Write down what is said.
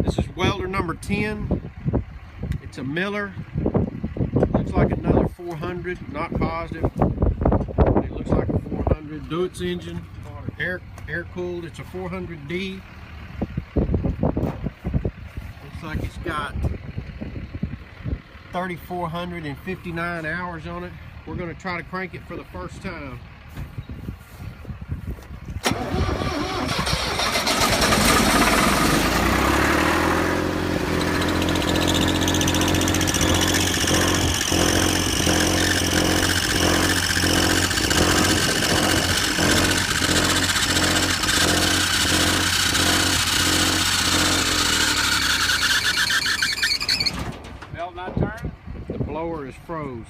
This is welder number 10. It's a Miller. Looks like another 400, not positive, but it looks like a 400. Deutz engine, air cooled. It's a 400D. Looks like it's got 3,459 hours on it. We're going to try to crank it for the first time. Belt not turning? The blower is froze.